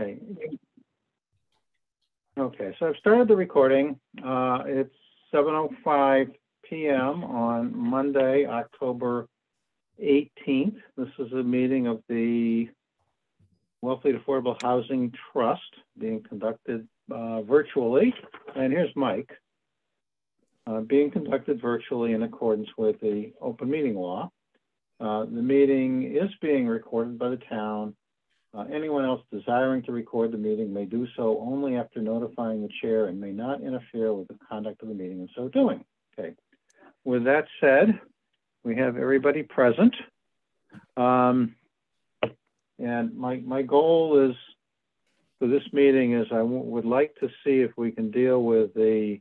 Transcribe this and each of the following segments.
Okay. Okay, so I've started the recording. It's 7:05 p.m. on Monday, October 18th. This is a meeting of the Wellfleet Affordable Housing Trust being conducted virtually. And here's Mike. Being conducted virtually in accordance with the open meeting law. The meeting is being recorded by the town. Anyone else desiring to record the meeting may do so only after notifying the chair and may not interfere with the conduct of the meeting in so doing. Okay. With that said, we have everybody present. And my goal is for this meeting is I would like to see if we can deal with the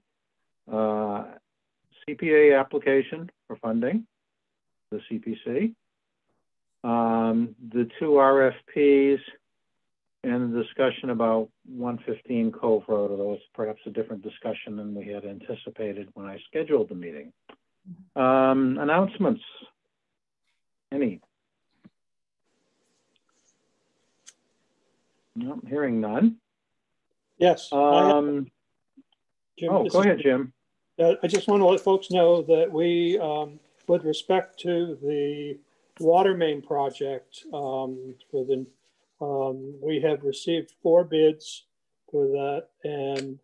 CPA application for funding, the CPC. The two RFPs and the discussion about 115 Cove Road, although it's perhaps a different discussion than we had anticipated when I scheduled the meeting. Announcements, any? No, I'm hearing none. Yes. Jim, go ahead, Jim. I just want to let folks know that we, with respect to the water main project, we have received 4 bids for that, and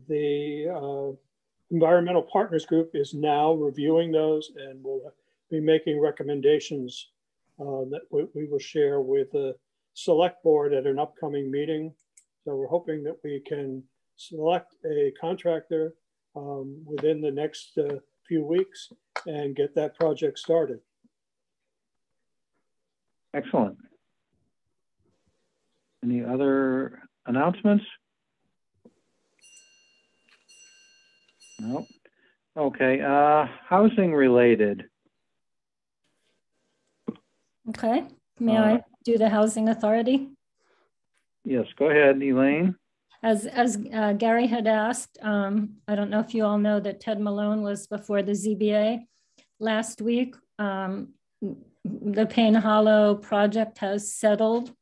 the Environmental Partners Group is now reviewing those and will be making recommendations that we will share with the select board at an upcoming meeting. So we're hoping that we can select a contractor within the next few weeks and get that project started. Excellent. Any other announcements? No. Okay. Housing related. Okay. May I do the Housing Authority? Yes. Go ahead, Elaine. As Gary had asked, I don't know if you all know that Ted Malone was before the ZBA last week. The Payne Hollow project has settled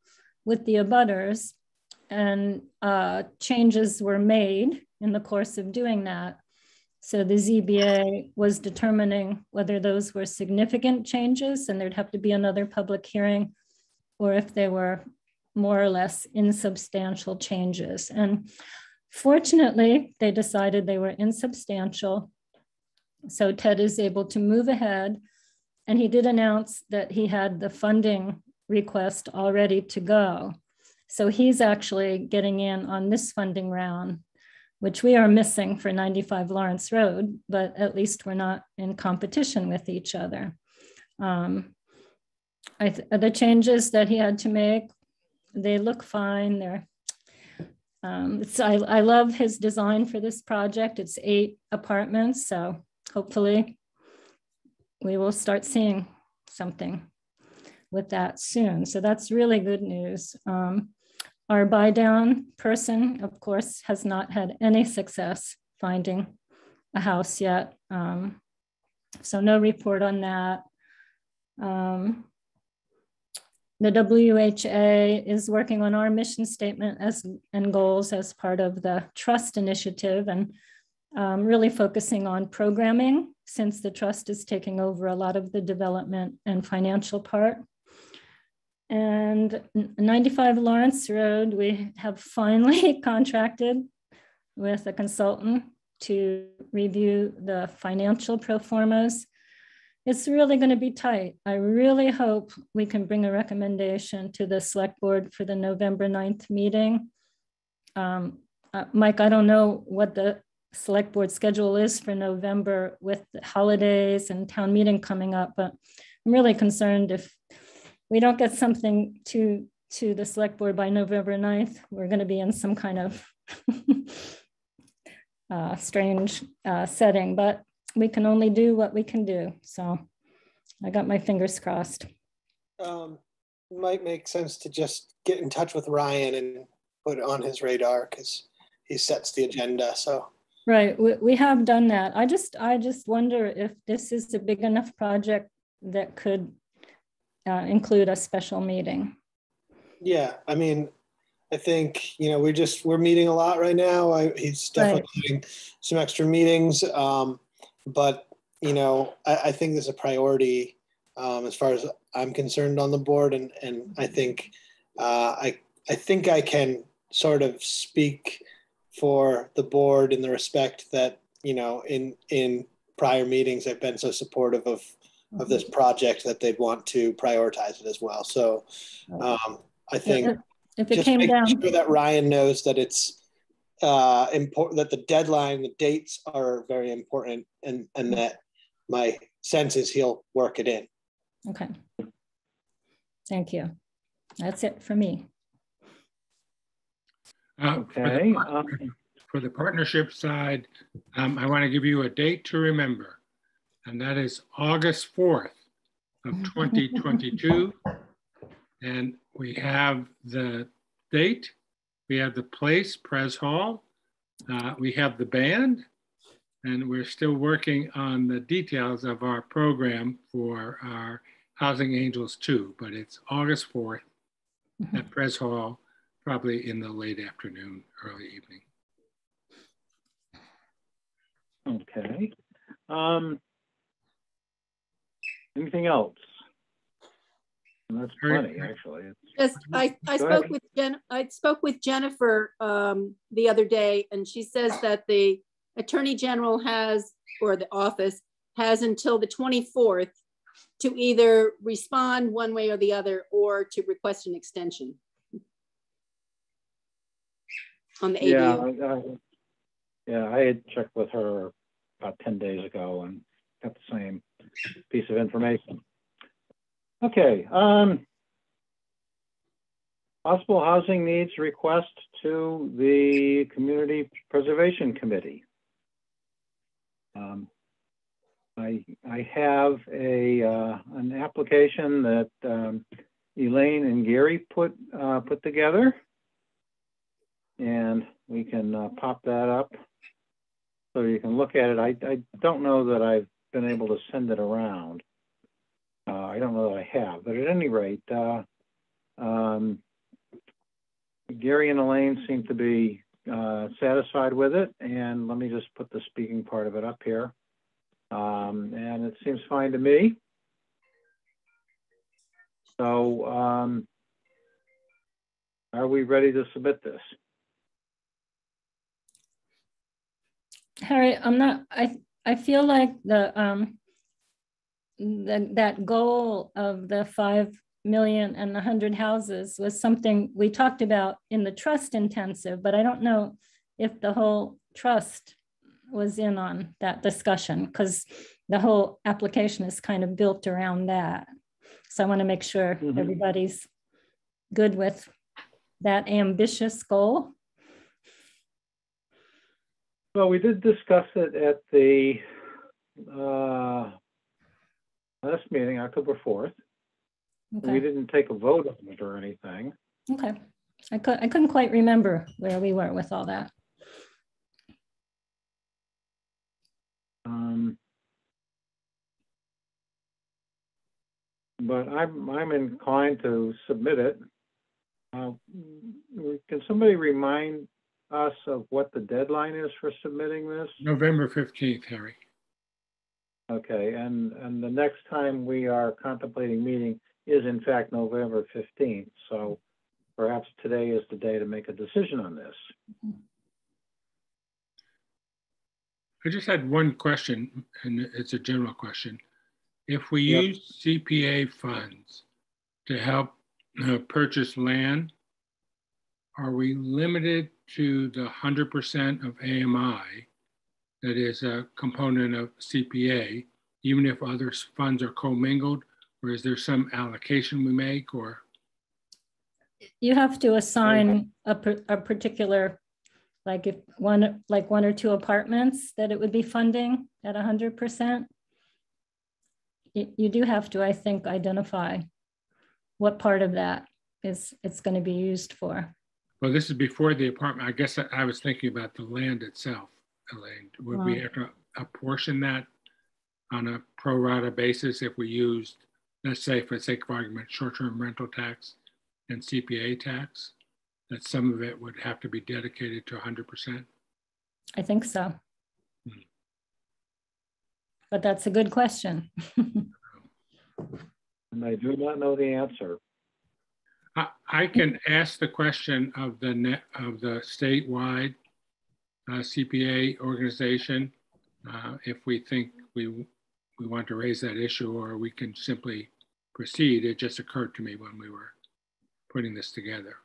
with the abutters, and changes were made in the course of doing that. So the ZBA was determining whether those were significant changes and there'd have to be another public hearing, or if they were more or less insubstantial changes. And fortunately, they decided they were insubstantial. So Ted is able to move ahead. And he did announce that he had the funding request all ready to go. So he's actually getting in on this funding round, which we are missing for 95 Lawrence Road, but at least we're not in competition with each other. The changes that he had to make, they look fine. I love his design for this project. It's 8 apartments, so hopefully we will start seeing something with that soon. So that's really good news. Our buy down person, of course, has not had any success finding a house yet. So no report on that. The WHA is working on our mission statement and goals as part of the trust initiative, and really focusing on programming, since the trust is taking over a lot of the development and financial part. And 95 Lawrence Road, we have finally contracted with a consultant to review the financial pro formas. It's really going to be tight. I really hope we can bring a recommendation to the select board for the November 9th meeting. Mike, I don't know what the select board schedule is for November with the holidays and town meeting coming up, but I'm really concerned if we don't get something to the select board by November 9th, we're going to be in some kind of strange setting, but we can only do what we can do. So I got my fingers crossed. Might make sense to just get in touch with Ryan and put it on his radar, because he sets the agenda. So right, we have done that. I just wonder if this is a big enough project that could include a special meeting. Yeah, I mean, I think, you know, we're meeting a lot right now. He's definitely doing some extra meetings. But, you know, I think there's a priority as far as I'm concerned on the board. And I think I think I can sort of speak for the board in the respect that, you know, in prior meetings, I've been so supportive of this project that they'd want to prioritize it as well. So I think if it just came making down, sure that Ryan knows that it's important, that the deadline, the dates are very important, and that my sense is he'll work it in. okay. Thank you. That's it for me. Okay. For the partnership side, I want to give you a date to remember, and that is August 4th of 2022. And we have the date, we have the place, Pres Hall, we have the band, and we're still working on the details of our program for our Housing Angels 2, but it's August 4th at Pres Hall, probably in the late afternoon, early evening. Okay. Anything else? And that's plenty, actually. Just, I spoke with Jennifer the other day, and she says that the Attorney General has, or the office has until the 24th to either respond one way or the other, or to request an extension on the ADU. Yeah, I had checked with her about 10 days ago and got the same piece of information. Okay. Possible housing needs request to the Community Preservation Committee. I have an application that Elaine and Gary put together, and we can pop that up so you can look at it. I don't know that I've been able to send it around. I don't know that I have, but at any rate, Gary and Elaine seem to be satisfied with it, and let me just put the speaking part of it up here. And it seems fine to me. So are we ready to submit this? Harry, I'm not, I feel like that goal of the 5 million and 100 houses was something we talked about in the trust intensive, but I don't know if the whole trust was in on that discussion, because the whole application is kind of built around that. So I want to make sure everybody's good with that ambitious goal. Well, we did discuss it at the last meeting, October 4th. Okay. We didn't take a vote on it or anything. Okay. I couldn't quite remember where we were with all that. But I'm inclined to submit it. Can somebody remind us of what the deadline is for submitting this? November 15th, Harry. Okay, and the next time we are contemplating meeting is in fact November 15th. So perhaps today is the day to make a decision on this. I just had one question, and it's a general question. If we use CPA funds to help purchase land, are we limited to the 100% of AMI that is a component of CPA, even if other funds are commingled, or is there some allocation we make? Or you have to assign a particular, like if one or two apartments that it would be funding at 100%. You do have to, I think, identify what part of that it's going to be used for. Well, this is before the apartment. I guess I was thinking about the land itself, Elaine. Would we have to apportion that on a pro rata basis if we used, let's say for the sake of argument, short-term rental tax and CPA tax, that some of it would have to be dedicated to 100%? I think so. But that's a good question. And I do not know the answer. I can ask the question of the statewide CPA organization if we think we want to raise that issue, or we can simply proceed. It just occurred to me when we were putting this together.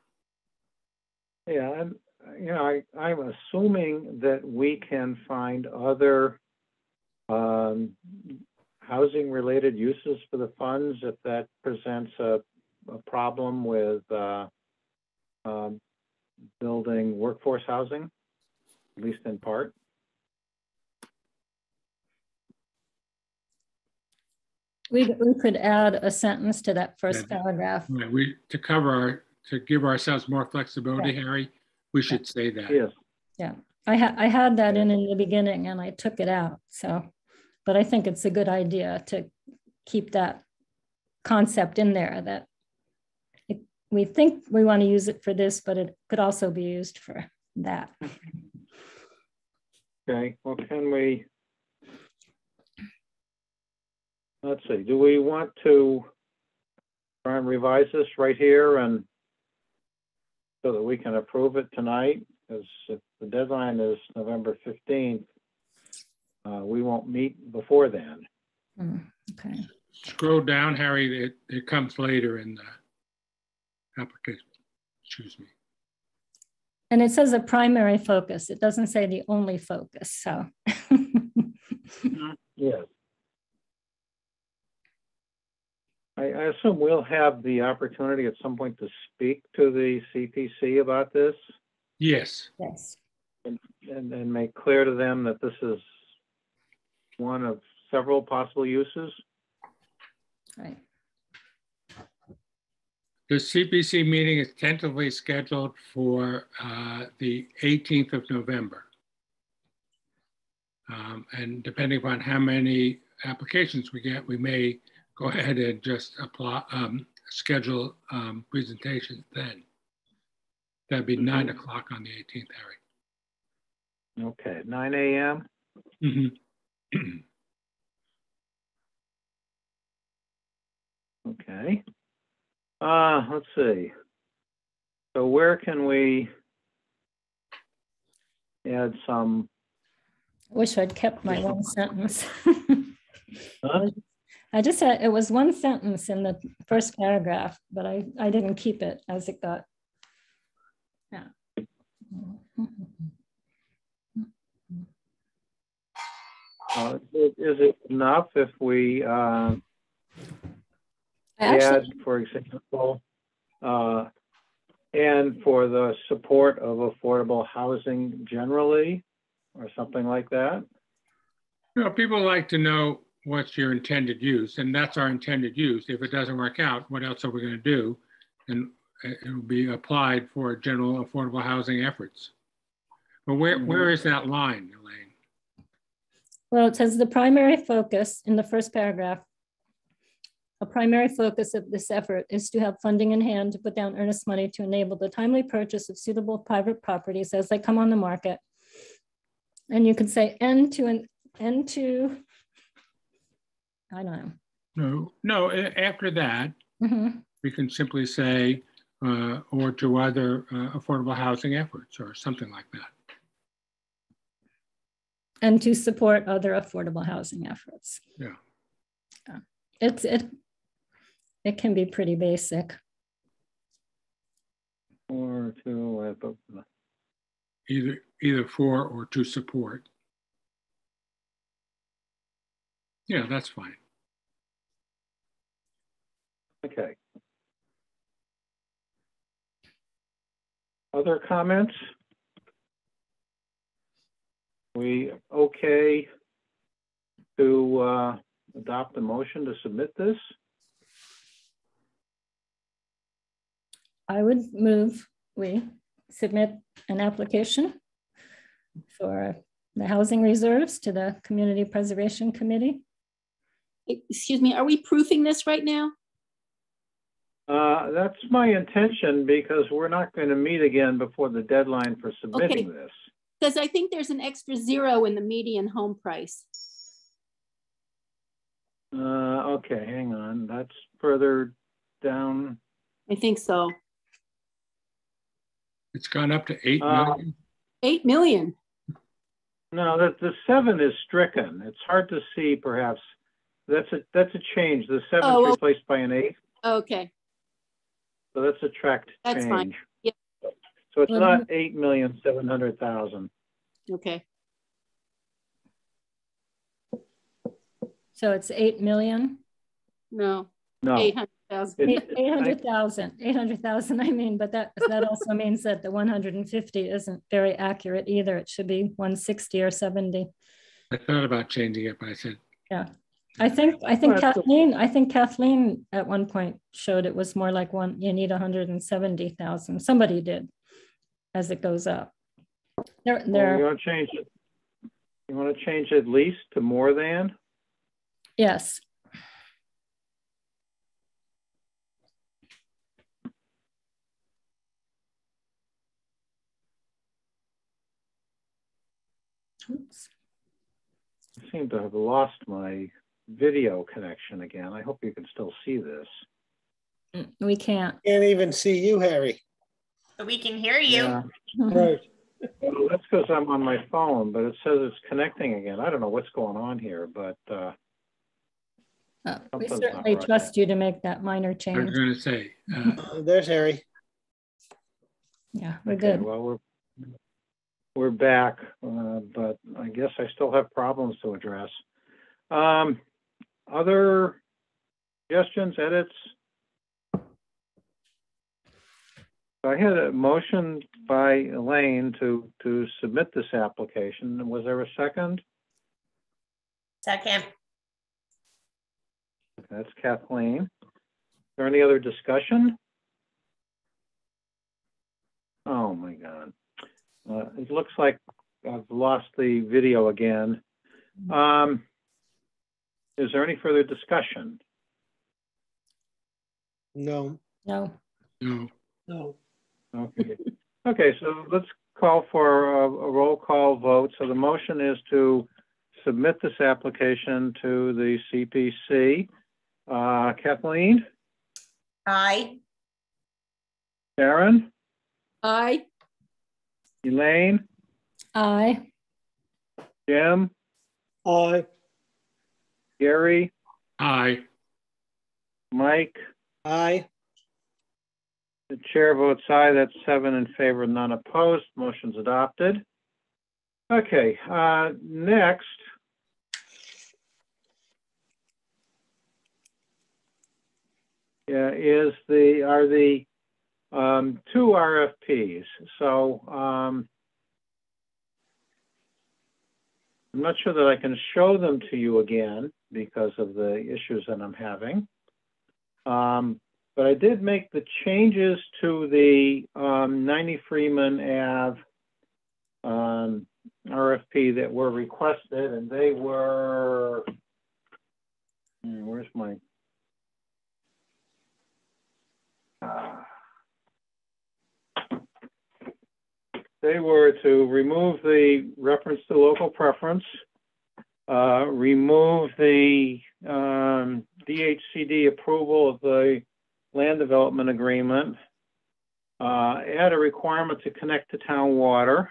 Yeah, and you know, I'm assuming that we can find other housing-related uses for the funds if that presents a problem with building workforce housing, at least in part. We could add a sentence to that first paragraph. Right. To give ourselves more flexibility, yeah. Harry, we should say that. Yes. Yeah, I had that in the beginning and I took it out. So, but I think it's a good idea to keep that concept in there, that we think we want to use it for this, but it could also be used for that. Okay, well, can we, let's see, do we want to try and revise this right here and so that we can approve it tonight? Because if the deadline is November 15th, we won't meet before then. Okay. Scroll down, Harry. It comes later in the application. Excuse me. And it says a primary focus. It doesn't say the only focus. So. Yes. I assume we'll have the opportunity at some point to speak to the CPC about this. Yes. Yes. And make clear to them that this is one of several possible uses. Right. The CPC meeting is tentatively scheduled for the 18th of November. And depending upon how many applications we get, we may go ahead and just apply, schedule presentations then. That'd be 9 o'clock on the 18th, Harry. Okay, 9 a.m. Mm-hmm. Okay. Let's see. So where can we add some? I wish I'd kept my one sentence. Huh? I just had, it was one sentence in the first paragraph, but I didn't keep it as it got. Yeah. Is it enough if we add, for example, and for the support of affordable housing generally, or something like that? You know, people like to know what's your intended use, and that's our intended use. If it doesn't work out, what else are we going to do? And it will be applied for general affordable housing efforts. But where is that line, Elaine? Well, it says the primary focus in the first paragraph. A primary focus of this effort is to have funding in hand to put down earnest money to enable the timely purchase of suitable private properties as they come on the market. And you could say end to, I don't know. No, after that, we can simply say, or to other affordable housing efforts or something like that. And to support other affordable housing efforts. Yeah. It can be pretty basic. Or to either for or to support. Yeah, that's fine. Okay. Other comments? We okay to adopt a motion to submit this? I would move we submit an application for the housing reserves to the Community Preservation Committee. Excuse me, are we proofing this right now? That's my intention because we're not going to meet again before the deadline for submitting this. Because I think there's an extra 0 in the median home price. Okay, hang on. That's further down. I think so. It's gone up to 8 million. 8 million. No, the 7 is stricken. It's hard to see, perhaps. That's a change. The 7 is replaced by an 8. Okay. So that's a tracked change. That's fine. Yeah. So it's not 8,700,000. Okay. So it's 8 million? No. No. 800,000. 800,000, I mean, but that also means that the 150 isn't very accurate either. It should be 160 or 70. I thought about changing it, but I said, yeah. I think Kathleen at one point showed it was more like you need 170,000. Somebody did as it goes up. You want to change it? You want to change at least to more than? Yes. Oops. I seem to have lost my video connection again. I hope you can still see this. We can't. Can't even see you, Harry. But we can hear you. Yeah. Right. Well, that's because I'm on my phone, but it says it's connecting again. I don't know what's going on here, but we certainly trust you to make that minor I change. was going to say. There's Harry. Yeah, we're okay, good. well, we're back, but I guess I still have problems to address. Other suggestions, edits? I had a motion by Elaine to submit this application. Was there a second? Second. That's Kathleen. Is there any other discussion? Oh my God. It looks like I've lost the video again. Is there any further discussion? No. No. No. No. Okay. Okay, so let's call for a roll call vote. So the motion is to submit this application to the CPC. Kathleen? Aye. Karen? Aye. Elaine? Aye. Jim? Aye. Gary? Aye. Mike? Aye. The chair votes aye. That's 7 in favor, none opposed. Motion's adopted. Okay, next. Are the 2 RFPs. So I'm not sure that I can show them to you again because of the issues that I'm having. But I did make the changes to the 90 Freeman Ave RFP that were requested, and they were, where's my, they were to remove the reference to local preference, remove the DHCD approval of the land development agreement, add a requirement to connect to town water,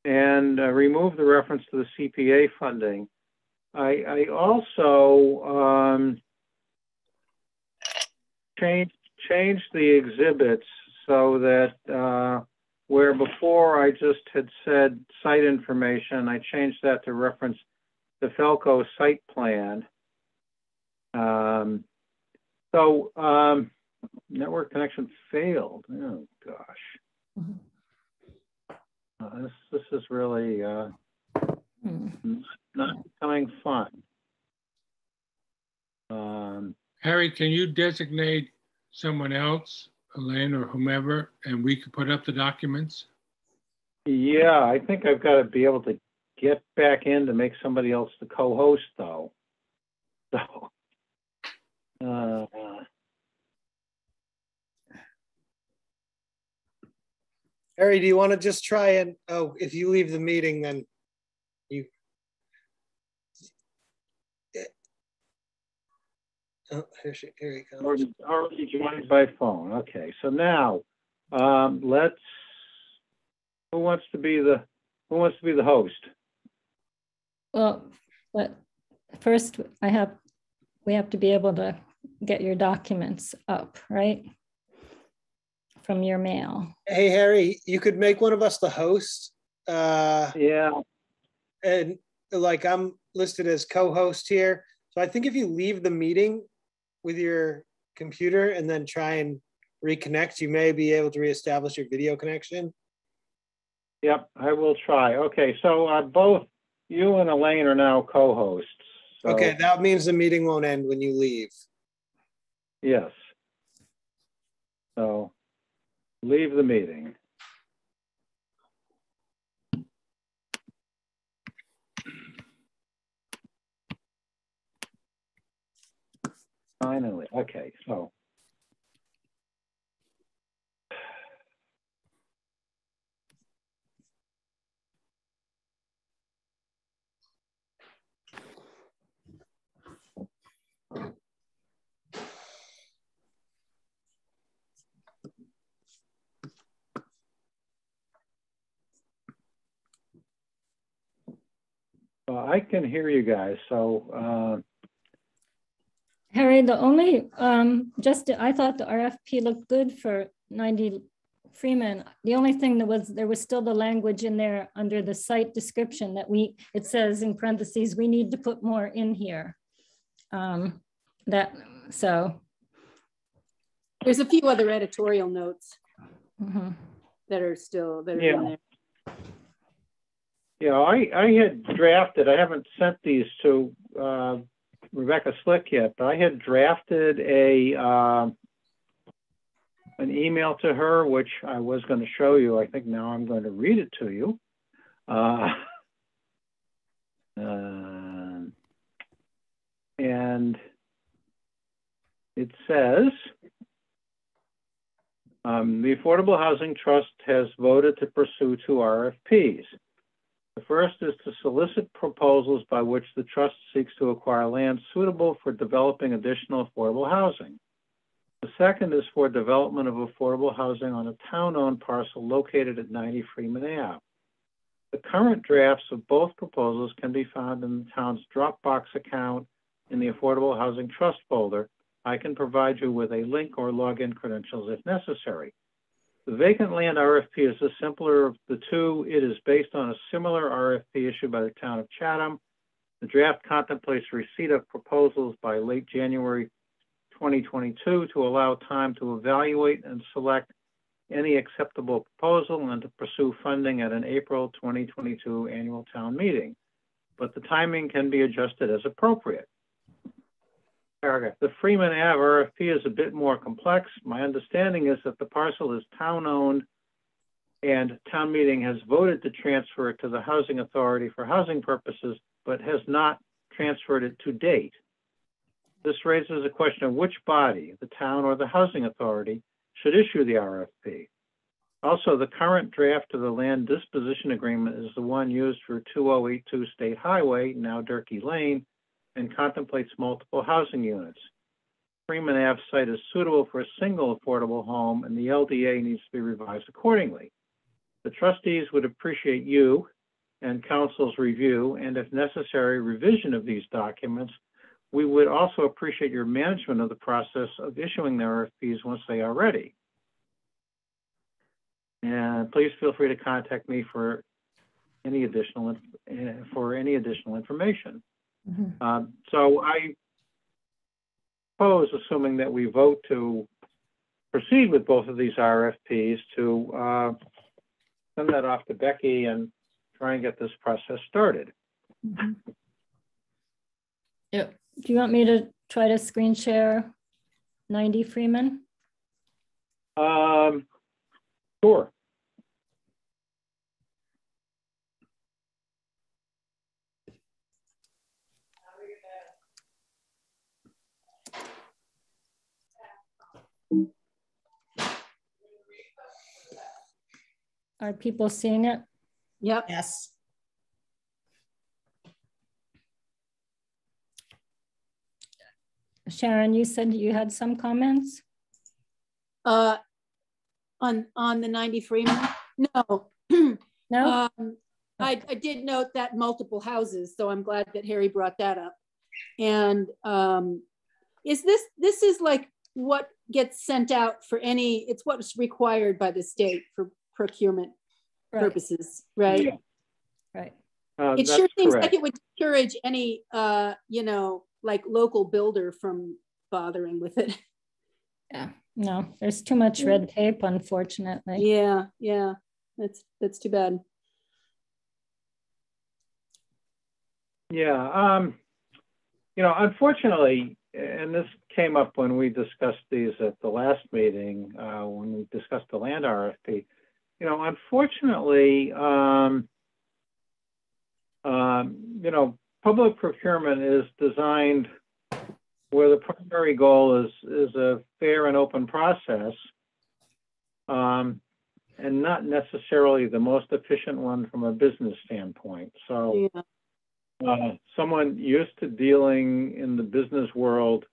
and remove the reference to the CPA funding. I also changed the exhibits so that where before I just had said site information, I changed that to reference the Felco site plan. So network connection failed. Oh gosh. This is really not becoming fun. Harry, can you designate someone else, Elaine or whomever, and we could put up the documents? Yeah, I think I've got to be able to get back in to make somebody else the co-host though. So Harry, do you want to just try and, oh, if you leave the meeting, then you. Oh, here he comes. Already joined by phone. Okay, so now let's. Who wants to be the host? Well, but first we have to be able to get your documents up, right? From your mail. Hey, Harry, you could make one of us the host. Yeah. And like I'm listed as co-host here. So I think if you leave the meeting with your computer and then try and reconnect, you may be able to reestablish your video connection. Yep, I will try. Okay, so both you and Elaine are now co-hosts. So, Okay, that means the meeting won't end when you leave. yes. So leave the meeting. Finally, okay, so. Well, I can hear you guys, so. Harry, the only, I thought the RFP looked good for 90 Freeman. The only thing there was still the language in there under the site description that it says in parentheses, we need to put more in here. There's a few other editorial notes that are in there. Yeah, I had drafted, I haven't sent these to Rebecca Slick yet, but I had drafted an email to her, which I was going to show you. I think now I'm going to read it to you. And it says, the Affordable Housing Trust has voted to pursue 2 RFPs. The first is to solicit proposals by which the trust seeks to acquire land suitable for developing additional affordable housing. The second is for development of affordable housing on a town-owned parcel located at 90 Freeman Ave. The current drafts of both proposals can be found in the town's Dropbox account in the Affordable Housing Trust folder. I can provide you with a link or login credentials if necessary. The Vacant Land RFP is the simpler of the two. It is based on a similar RFP issued by the town of Chatham. The draft contemplates receipt of proposals by late January 2022 to allow time to evaluate and select any acceptable proposal and to pursue funding at an April 2022 annual town meeting. But the timing can be adjusted as appropriate. Paragraph. The Freeman Ave RFP is a bit more complex. My understanding is that the parcel is town-owned and town meeting has voted to transfer it to the Housing Authority for housing purposes, but has not transferred it to date. This raises a question of which body, the town or the Housing Authority, should issue the RFP. Also, the current draft of the land disposition agreement is the one used for 2082 State Highway, now Durkee Lane, and contemplates multiple housing units. Freeman Ave site is suitable for a single affordable home, and the LDA needs to be revised accordingly. The trustees would appreciate you and council's review, and if necessary, revision of these documents. We would also appreciate your management of the process of issuing the RFPs once they are ready. And please feel free to contact me for any additional information. So I propose, assuming that we vote to proceed with both of these RFPs, to send that off to Becky and try and get this process started. Yep. Do you want me to try to screen share 90 Freeman? Sure. Are people seeing it? Yep. Yes. Sharon, you said you had some comments? On the 90 Freeman? No. No? I did note that multiple houses, so I'm glad that Harry brought that up. And is this is like what gets sent out for any, it's what's required by the state for procurement purposes, right? Yeah. Right. It sure seems correct. like it would discourage any, you know, like local builder from bothering with it. Yeah, no, there's too much red tape, unfortunately. Yeah, yeah, that's too bad. Yeah, you know, unfortunately, and this came up when we discussed these at the last meeting, when we discussed the land RFP, you know, unfortunately, you know, public procurement is designed where the primary goal is a fair and open process, and not necessarily the most efficient one from a business standpoint. So Yeah. Someone used to dealing in the business world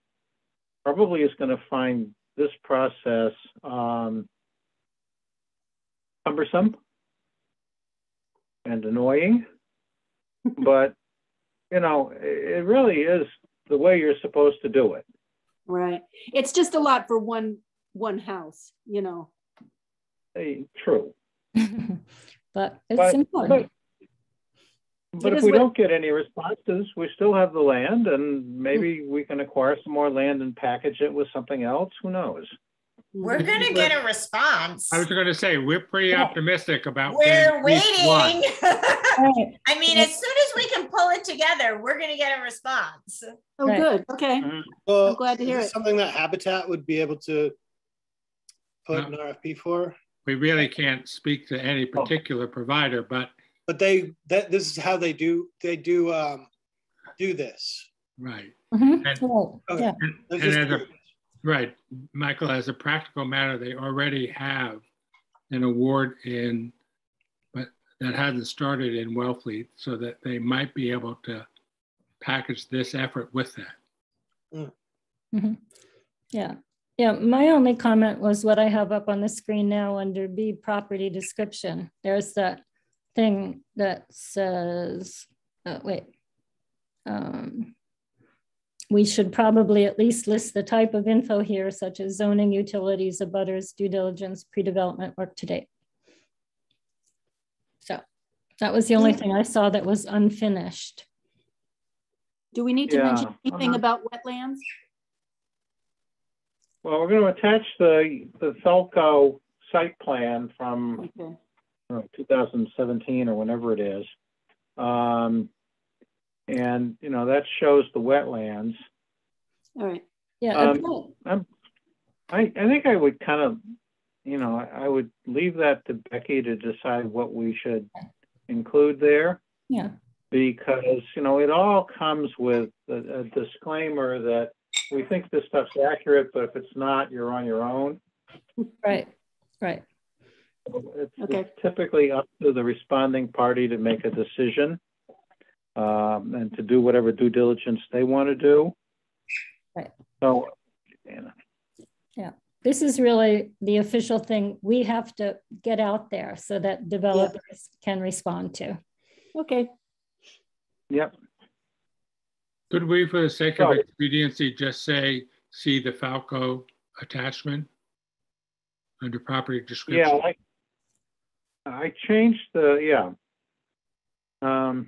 probably is going to find this process cumbersome and annoying, but you know, it really is the way you're supposed to do it. Right. It's just a lot for one house, you know. True. But it's important. But if we don't get any responses, we still have the land, and maybe we can acquire some more land and package it with something else. Who knows? We're going to get a response. I was going to say, we're pretty optimistic about. We're waiting. Right. I mean, as soon as we can pull it together, we're going to get a response. Oh, Right. good. Okay. Well, I'm glad to hear it. Something that Habitat would be able to put an RFP for. We really can't speak to any particular provider, but this is how they do this. right. Mm-hmm. And- Well, Okay. yeah. And as a, right, Michael, as a practical matter, they already have an award in, but that hasn't started in Wellfleet, so that they might be able to package this effort with that. Mm-hmm. Yeah. Yeah, my only comment was what I have up on the screen now under B, property description. There's that thing that says, we should probably at least list the type of info here, such as zoning, utilities, abutters, due diligence, pre-development work to date. So that was the only thing I saw that was unfinished. Do we need to mention anything about wetlands? Well, we're going to attach the Felco site plan from 2017 or whenever it is. And, you know, that shows the wetlands. All right. Yeah. I think I would kind of, you know, I would leave that to Becky to decide what we should include there. Yeah. Because, you know, it all comes with a disclaimer that we think this stuff's accurate, but if it's not, you're on your own. Right, right. It's typically up to the responding party to make a decision and to do whatever due diligence they want to do. Right. So, you know. Yeah, this is really the official thing we have to get out there so that developers can respond to. Okay. Yep. Could we, for the sake of expediency, just say, see the Falco attachment under property description? Yeah, I changed the, I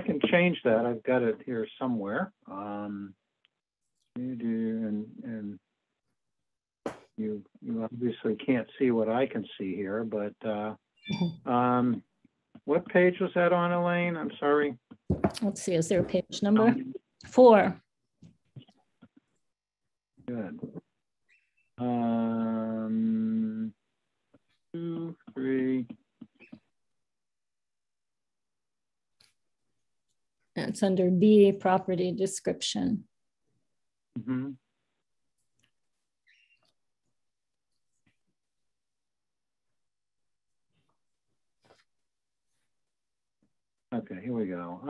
can change that. I've got it here somewhere. And you obviously can't see what I can see here, but what page was that on, Elaine? I'm sorry. Let's see, is there a page number? 4. Good. 2, 3. It's under B, property description. Mm-hmm. Okay, here we go.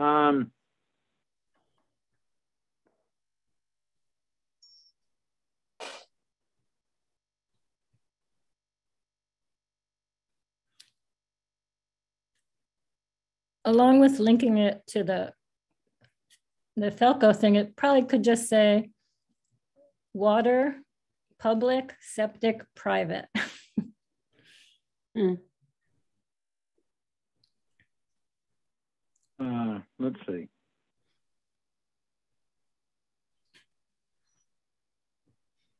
Along with linking it to the Felco thing, it probably could just say water, public, septic, private. Let's see.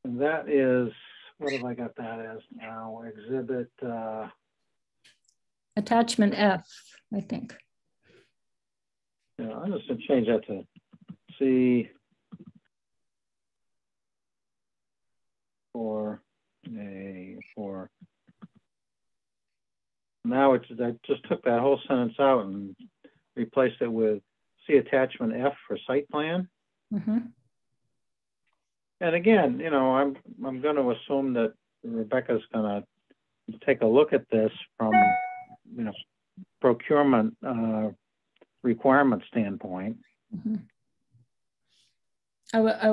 And that is, what have I got that as now? Exhibit, Attachment F, I think. yeah, I'm just gonna change that to C for A for. Now it's, I just took that whole sentence out and replaced it with C attachment F for site plan. Mm-hmm. And again, you know, I'm going to assume that Rebecca's going to take a look at this from, you know, procurement requirement standpoint. Mm-hmm. I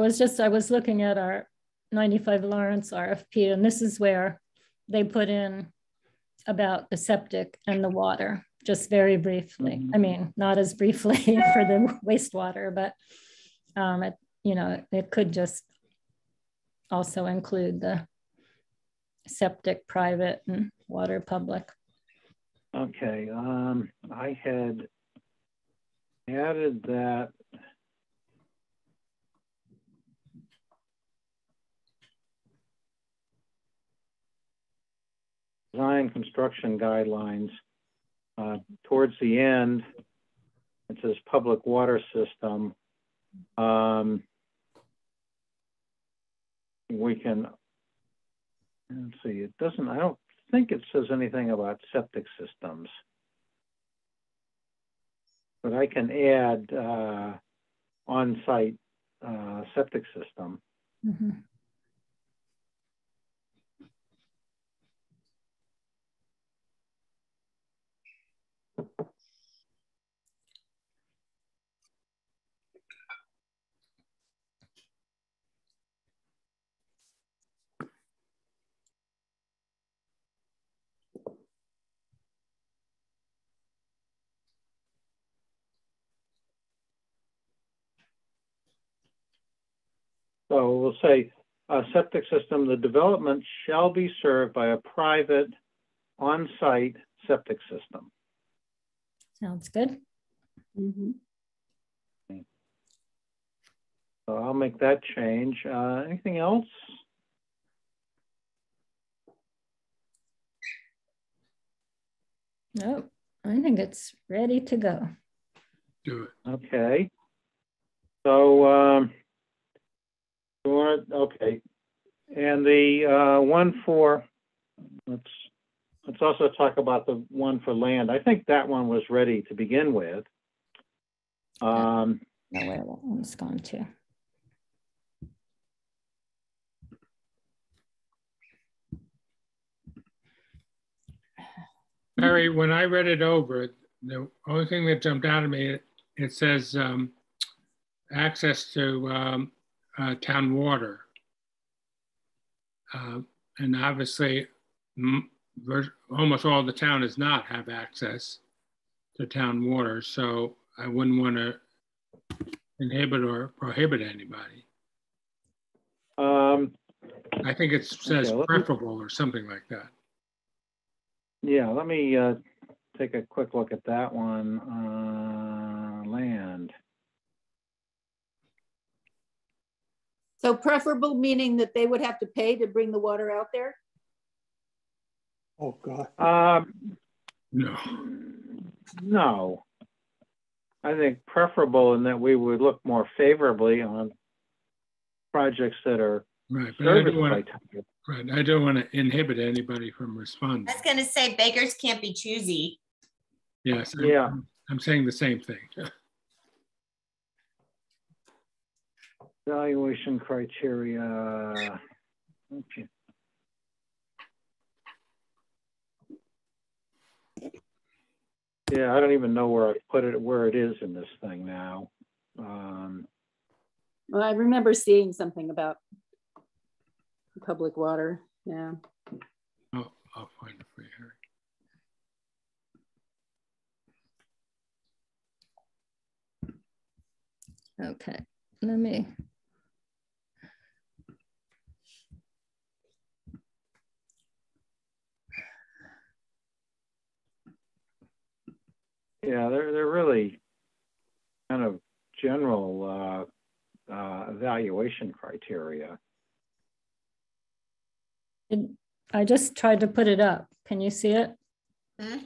was looking at our 95 Lawrence RFP, and this is where they put in about the septic and the water, just very briefly. Mm-hmm. I mean, not as briefly for the wastewater, but you know, it could just also include the septic private and water public. Okay, I had added that design construction guidelines. Towards the end, it says public water system. We can, let's see, it doesn't, I don't think it says anything about septic systems. But I can add on-site septic system. Mm-hmm. So we'll say septic system, the development shall be served by a private on-site septic system. Sounds good. Mm-hmm. So I'll make that change. Anything else? No, I think it's ready to go. Do it. Okay. So, okay. And the one for, let's also talk about the one for land. I think that one was ready to begin with. Know where that one's gone to. Barry, when I read it over, the only thing that jumped out at me, it says access to town water. And obviously, almost all the town does not have access to town water, so I wouldn't want to inhibit or prohibit anybody. I think it says okay, preferable or something like that. Yeah, let me take a quick look at that one. Land. So preferable meaning that they would have to pay to bring the water out there? Oh, God. No. No. I think preferable in that we would look more favorably on projects that are Right, but I serviced don't by want to. Right, I don't want to inhibit anybody from responding. I was going to say beggars can't be choosy. Yes, Yeah. I'm saying the same thing. Evaluation criteria. Okay. Yeah, I don't even know where I put it, where it is in this thing now. Well, I remember seeing something about public water. Yeah. Oh, I'll find it for you, Harry. Okay, let me. Yeah, they're really kind of general evaluation criteria. I just tried to put it up. Can you see it? Uh,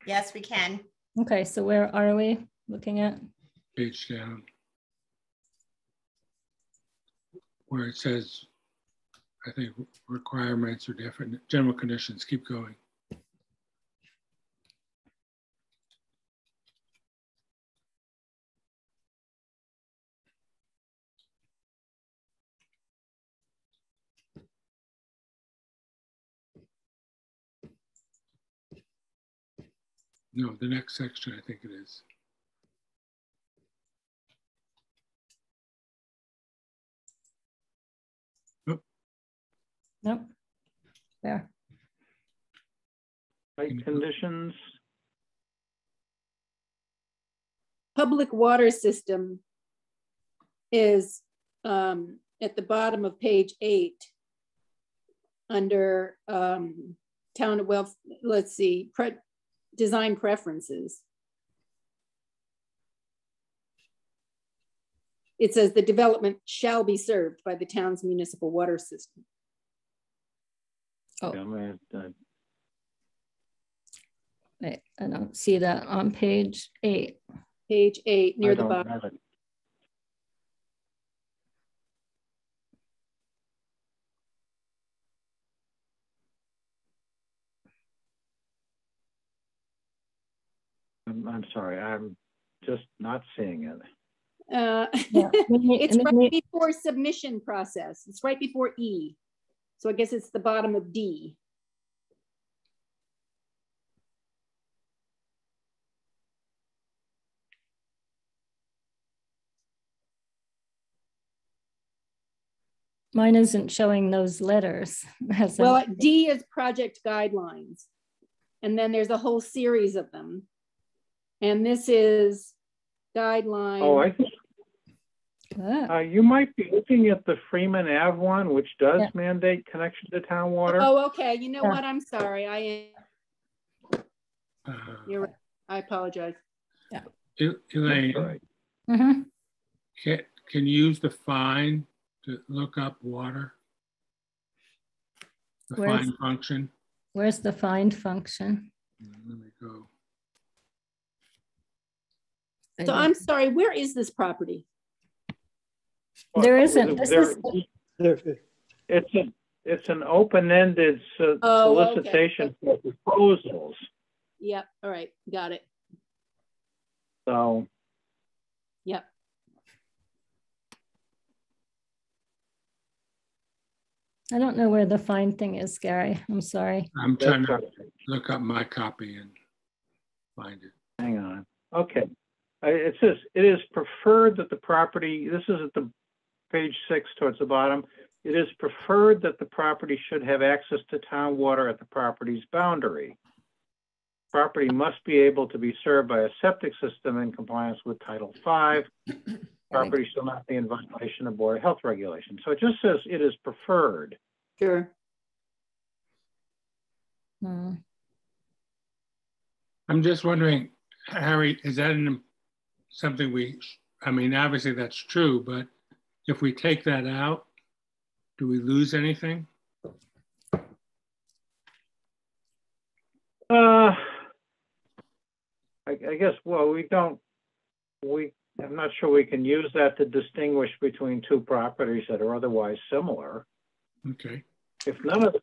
Yes, we can. Okay, so where are we looking at? Page down. Where it says, I think requirements are different. General conditions, keep going. No, the next section, I think it is. Oh, Nope. There. Site conditions. Public water system is at the bottom of page 8 under town of, well, let's see, design preferences. It says the development shall be served by the town's municipal water system. Oh, Yeah, wait, I don't see that on page 8. Page 8 near I the don't bottom. have it. I'm sorry, I'm just not seeing it. Yeah. It's right before submission process. It's right before E. So I guess it's the bottom of D. Mine isn't showing those letters. Well, D is project guidelines. And then there's a whole series of them. And this is guideline. Oh, I think you might be looking at the Freeman Ave one, which does mandate connection to town water. Oh, okay. You know what? I'm sorry. You're right. I apologize. Yeah. Elaine, Right. can you use the find to look up water? The find function. Where's the find function? Let me go. So I'm sorry, where is this property? There isn't. It's an open-ended solicitation for proposals. Yep. All right. Got it. So. Yep. I don't know where the find thing is, Gary. I'm sorry. I'm trying to look up my copy and find it. Hang on. Okay. It says it is preferred that the property, this is at the page 6 towards the bottom. It is preferred that the property should have access to town water at the property's boundary. Property must be able to be served by a septic system in compliance with Title V. Property shall not be in violation of Board of Health regulations. So it just says it is preferred. Sure. I'm just wondering, Harry, is that something I mean, obviously that's true, but if we take that out, do we lose anything? I guess, well, I'm not sure we can use that to distinguish between two properties that are otherwise similar. Okay. If none of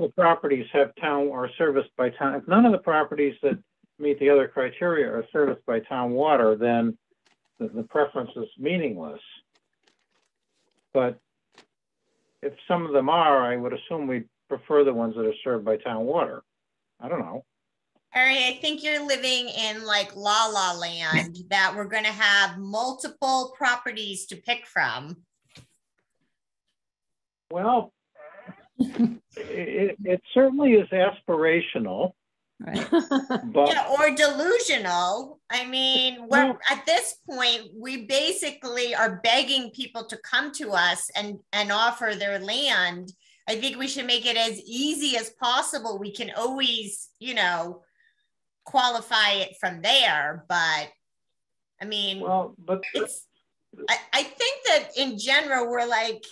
the properties have town or serviced by town, if none of the properties that meet the other criteria are serviced by town water, then the preference is meaningless. But if some of them are, I would assume we prefer the ones that are served by town water. I don't know. Harry, I think you're living in like La La Land, that we're going to have multiple properties to pick from. Well, it certainly is aspirational, Right. but Yeah, or delusional. I mean, we're at this point, we basically are begging people to come to us and offer their land. I think we should make it as easy as possible. We can always, you know, qualify it from there, but I mean, well, but it's, I think that in general, we're like,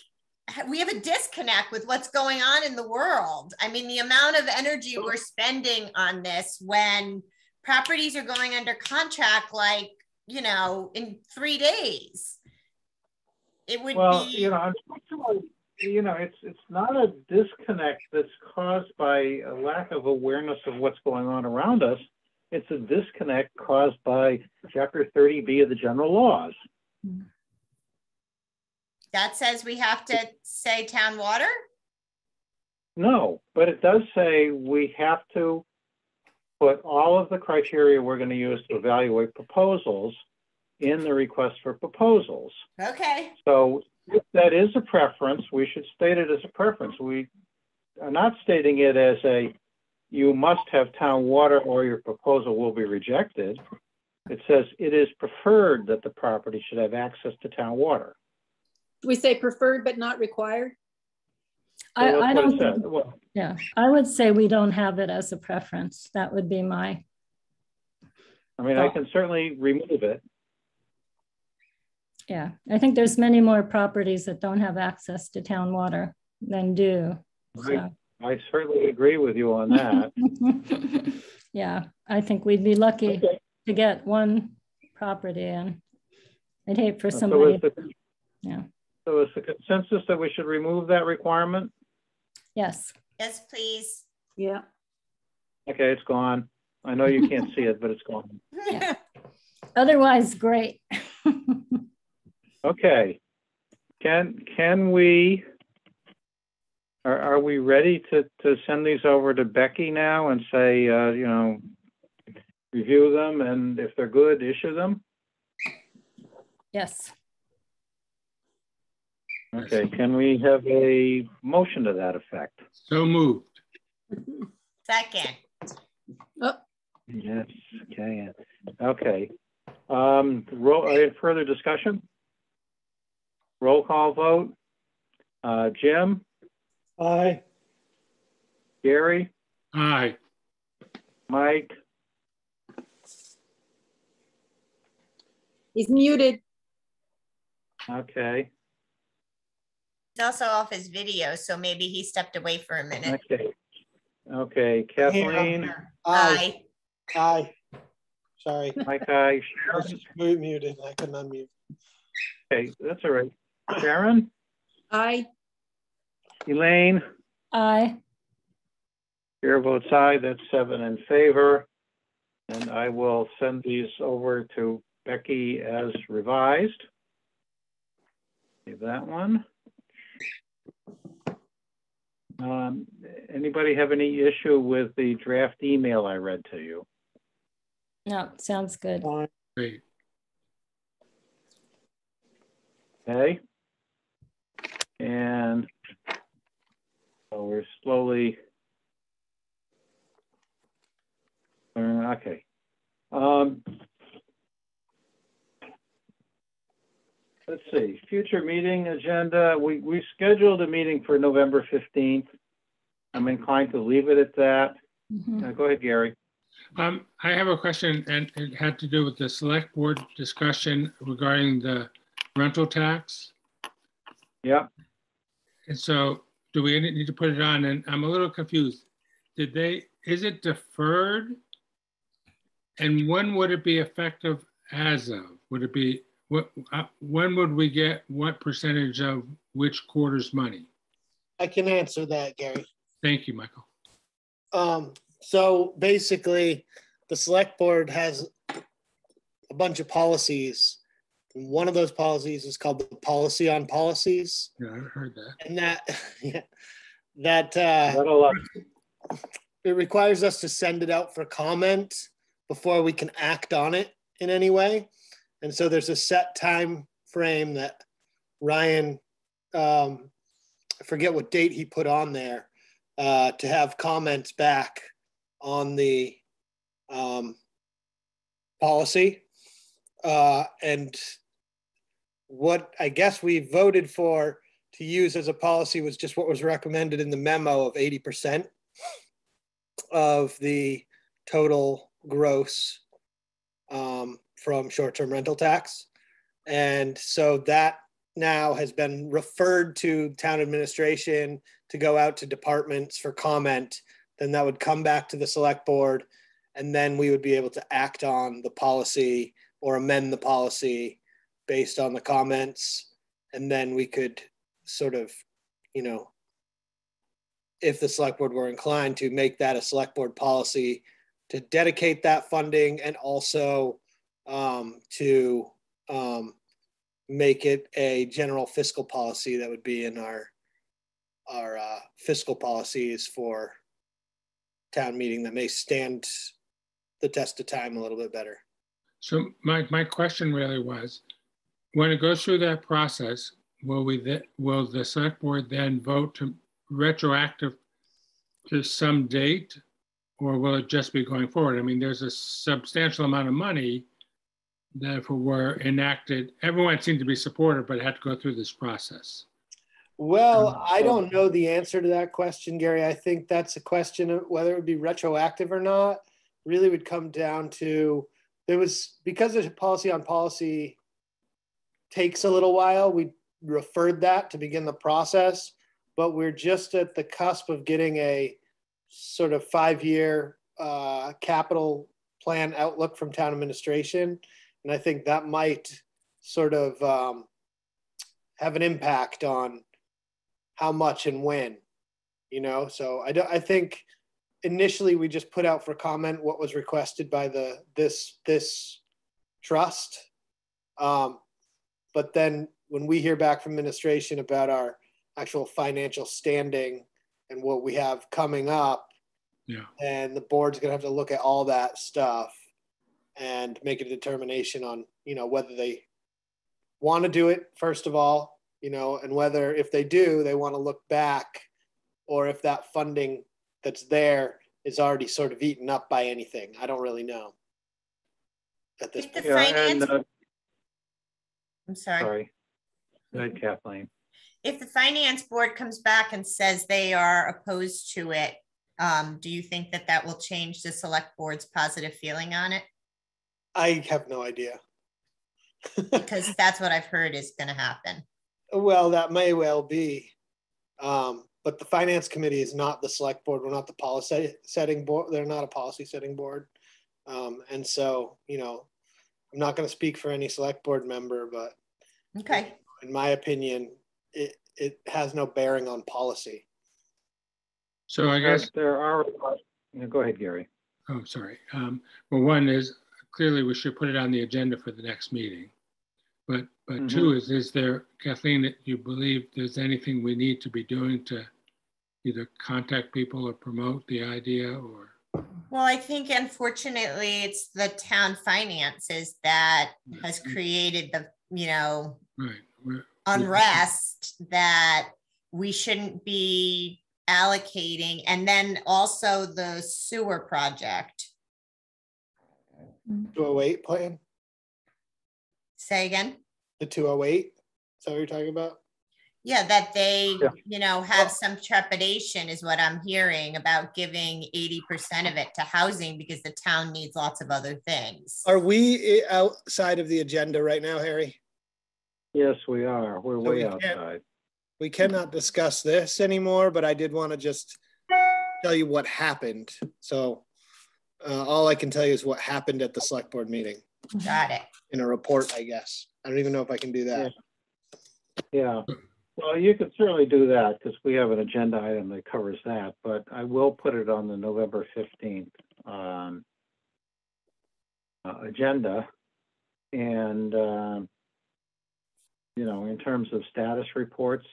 we have a disconnect with what's going on in the world. I mean, the amount of energy we're spending on this when properties are going under contract, like, you know, in 3 days. It would be, you know, unfortunately, you know, it's not a disconnect that's caused by a lack of awareness of what's going on around us. It's a disconnect caused by Chapter 30B of the general laws. that says we have to say town water. No, but it does say we have to put all of the criteria we're going to use to evaluate proposals in the request for proposals. Okay. So if that is a preference, we should state it as a preference. We are not stating it as a, you must have town water or your proposal will be rejected. It says it is preferred that the property should have access to town water. We say preferred but not required. So I that's what don't it says. think, Well, yeah, I would say we don't have it as a preference. That would be my, I mean, I can certainly remove it. yeah. I think there's many more properties that don't have access to town water than do. So. I certainly agree with you on that. Yeah, I think we'd be lucky Okay. to get one property in. I'd hate for So somebody, is yeah. So is the consensus that we should remove that requirement? Yes. Yes, please. Yeah. Okay, it's gone. I know you can't see it, but it's gone. Yeah. Otherwise, great. Okay. Can we, are we ready to send these over to Becky now and say, you know, review them, and if they're good, issue them? Yes. Okay, can we have a motion to that effect? So moved. Second. Oh, Yes, okay. Okay. Further discussion? Roll call vote. Jim, Aye. Gary, Aye. Mike, he's muted. okay. He's also off his video, so maybe he stepped away for a minute. Okay. Okay, Kathleen, Aye. Aye. Sorry. Mike, aye. I was Sharon? just muted. I couldn't unmute. Okay, that's all right. Sharon, Aye. Elaine, Aye. chair votes aye, that's 7 in favor. And I will send these over to Becky as revised. Leave that one. Anybody have any issue with the draft email I read to you? No, sounds good. Aye. Great. Okay. And so we're slowly, okay. Let's see, future meeting agenda. We scheduled a meeting for November 15th. I'm inclined to leave it at that. Mhm. Go ahead, Gary. I have a question, and it had to do with the select board discussion regarding the rental tax. Yeah. And so do we need to put it on? And I'm a little confused. Is it deferred? And when would it be effective as of? Would it be, when would we get what percentage of which quarter's money? I can answer that, Gary. Thank you, Michael. So basically, the select board has a bunch of policies. One of those policies is called the policy on policies. Yeah, I heard that. And that, yeah, that, That'll, it requires us to send it out for comment before we can act on it in any way. And so there's a set time frame that Ryan, I forget what date he put on there, to have comments back on the policy. And what I guess we voted for to use as a policy was just what was recommended in the memo of 80% of the total gross from short-term rental tax. And so that now has been referred to town administration to go out to departments for comment. Then that would come back to the select board, and then we would be able to act on the policy or amend the policy based on the comments. And then we could sort of, you know, if the select board were inclined to make that a select board policy to dedicate that funding, and also to make it a general fiscal policy that would be in our fiscal policies for town meeting, that may stand the test of time a little bit better. So my question really was, when it goes through that process, will the select board then vote to retroactive to some date, or will it just be going forward? I mean, there's a substantial amount of money that if it were enacted, everyone seemed to be supportive, but it had to go through this process. Well, I don't know the answer to that question, Gary. I think that's a question of whether it would be retroactive or not. Really would come down to, because the policy on policy takes a little while, we referred that to begin the process, but we're just at the cusp of getting a sort of 5-year capital plan outlook from town administration. And I think that might sort of have an impact on how much and when, you know? So I think initially we just put out for comment what was requested by this trust. But then when we hear back from administration about our actual financial standing and what we have coming up, yeah, and the board's gonna have to look at all that stuff and make a determination on, you know, whether they want to do it, first of all, you know, and whether, if they do, they want to look back, or if that funding that's there is already sort of eaten up by anything. I don't really know at this point. I'm sorry. Go ahead, Kathleen. If the finance board comes back and says they are opposed to it, do you think that that will change the select board's positive feeling on it? I have no idea. Because that's what I've heard is going to happen. Well, that may well be. But the finance committee is not the select board. We're not the policy setting board. They're not a policy setting board. And so, you know, I'm not going to speak for any select board member, but okay, in my opinion, it has no bearing on policy. So I guess there are, go ahead, Gary. Oh, sorry. Well, one is clearly we should put it on the agenda for the next meeting. But two is there, Kathleen, that you believe there's anything we need to be doing to either contact people or promote the idea, or? Well, I think unfortunately it's the town finances that has created the, you know, right, unrest that we shouldn't be allocating. And then also the sewer project. 208 plan? Say again? The 208? Is that what you're talking about? Yeah, that they, you know, have some trepidation is what I'm hearing about giving 80% of it to housing because the town needs lots of other things. Are we outside of the agenda right now, Harry? Yes, we are. We're So way outside. We cannot discuss this anymore, but I did want to just tell you what happened. So all I can tell you is what happened at the select board meeting. Got it. In a report, I guess. I don't even know if I can do that. Yeah. Well, you could certainly do that because we have an agenda item that covers that, but I will put it on the November 15th agenda. And, you know, in terms of status reports,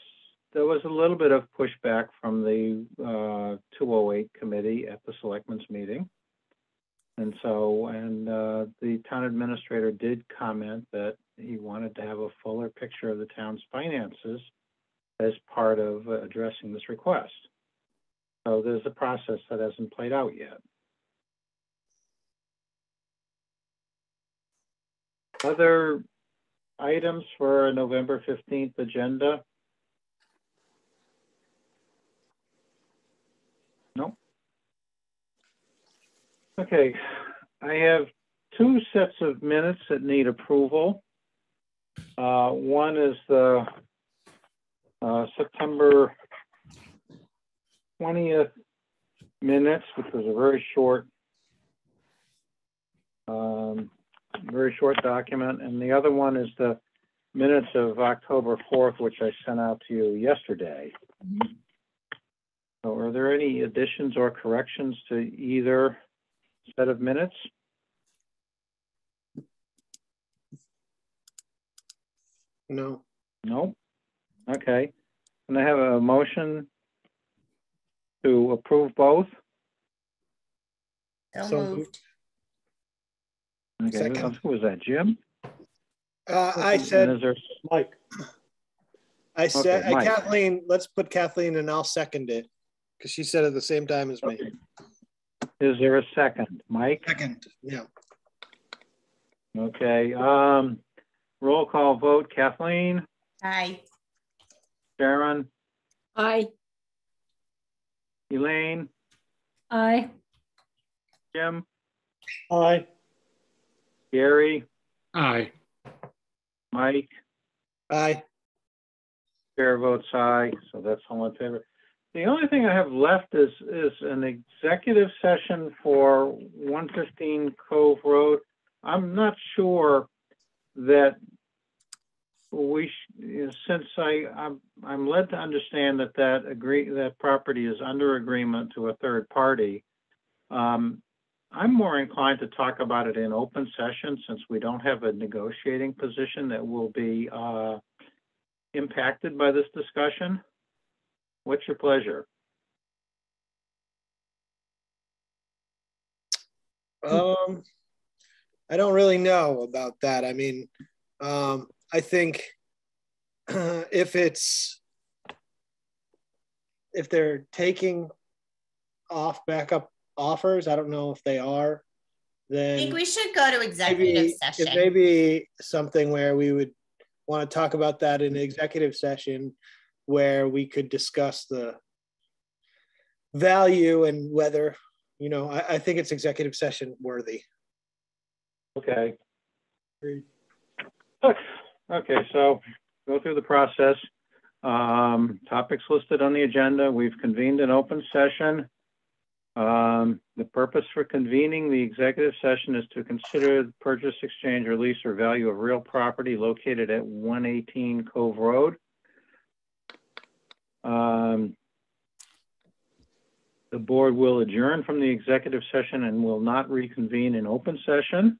there was a little bit of pushback from the 208 committee at the selectmen's meeting. And so, the town administrator did comment that he wanted to have a fuller picture of the town's finances as part of addressing this request. So there's a process that hasn't played out yet. Other items for November 15th agenda? Nope. Okay, I have two sets of minutes that need approval. One is the September 20th minutes, which was a very short document, and the other one is the minutes of October 4th, which I sent out to you yesterday. So are there any additions or corrections to either set of minutes? No. No? Okay. Can I have a motion to approve both? So moved. Okay, Second. who was that, Jim? I And said, is there, Mike, Okay, Mike. Kathleen, let's put Kathleen and I'll second it because she said it at the same time as me. is there a second? Mike? Second, yeah. Okay, roll call vote. Kathleen, Aye. Sharon, Aye. Elaine, Aye. Jim, aye. Gary, Aye. Mike, Aye. chair votes aye, so that's all in favor. The only thing I have left is an executive session for 115 Cove Road. I'm not sure that since I'm led to understand that property is under agreement to a third party. I'm more inclined to talk about it in open session since we don't have a negotiating position that will be impacted by this discussion. What's your pleasure? I don't really know about that. I mean, I think if they're taking off backup offers, I don't know if they are, then I think we should go to executive session. It may be something where we would want to talk about that in an executive session where we could discuss the value and whether, I think it's executive session worthy. Okay. Agreed. Okay, so go through the process. Topics listed on the agenda. We've convened an open session. The purpose for convening the executive session is to consider the purchase, exchange, or lease or value of real property located at 118 Cove Road. The board will adjourn from the executive session and will not reconvene in open session.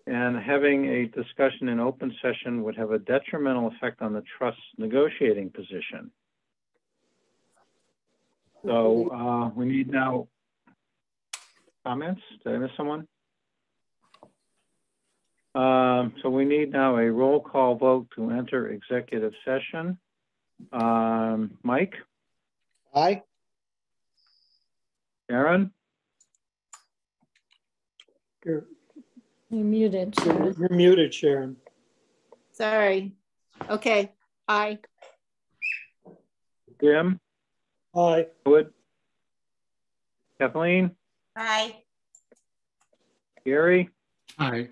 And having a discussion in open session would have a detrimental effect on the trust's negotiating position. So we need now comments. Did I miss someone? So we need now a roll call vote to enter executive session. Mike? Aye. Sharon? You're You're muted, Sharon. you're muted, Sharon. Sorry. Okay. Aye. Jim? Aye. Wood? Kathleen? Aye. Gary? Aye.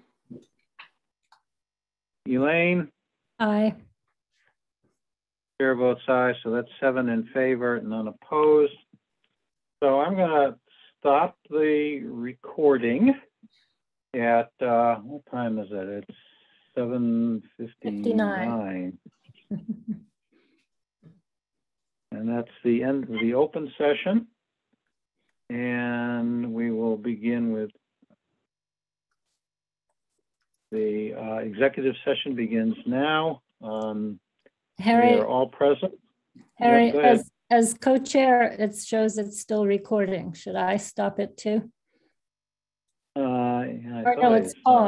Elaine? Aye. Chair votes aye, so that's 7 in favor, none opposed. So I'm going to stop the recording at, what time is it? It's 7:59. And that's the end of the open session. And we will begin with the executive session begins now. We Harry, are all present. Harry, go ahead. as co-chair, it shows it's still recording. Should I stop it too? I Or thought no, I it's saw it. paused.